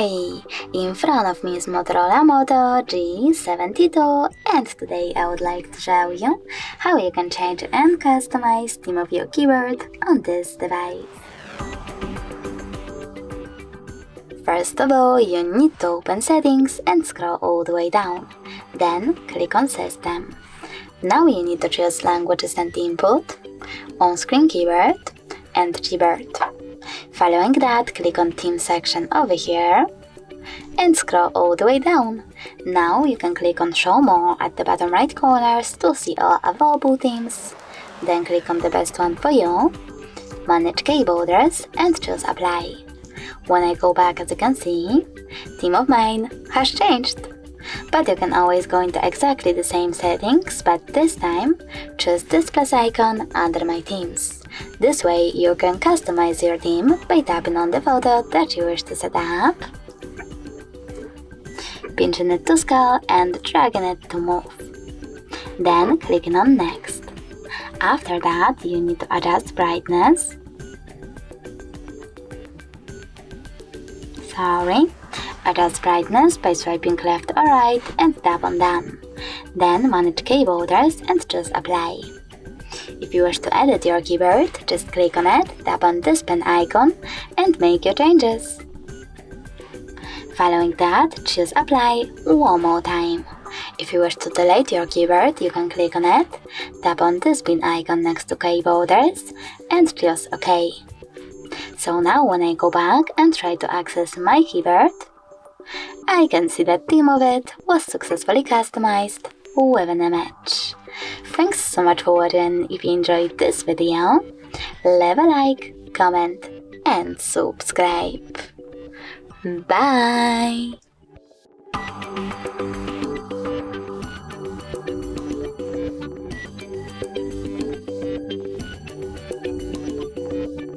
Hey, in front of me is Motorola Moto G72 and today I would like to show you how you can change and customize the theme of your keyboard on this device. First of all, you need to open Settings and scroll all the way down. Then click on System. Now you need to choose Languages and Input, On-Screen Keyboard and Keyboard. Following that, click on Theme section over here and scroll all the way down. Now you can click on Show More at the bottom right corners to see all available themes. Then click on the best one for you, Manage Keyboarders and choose Apply. When I go back, as you can see, theme of mine has changed. But you can always go into exactly the same settings, but this time choose this plus icon under My Themes. This way you can customize your theme by tapping on the photo that you wish to set up, pinching it to scale and dragging it to move. Then clicking on Next. After that, you need to adjust brightness. Adjust brightness by swiping left or right and tap on Done. Then manage keyboarders and choose Apply. If you wish to edit your keyboard, just click on it, tap on this pen icon and make your changes. Following that, choose Apply one more time. If you wish to delete your keyboard, you can click on it, tap on this pin icon next to keyboarders and choose OK. So now when I go back and try to access my keyboard, I can see that theme of it was successfully customized within a match. Thanks so much for watching. If you enjoyed this video, leave a like, comment and subscribe. Bye!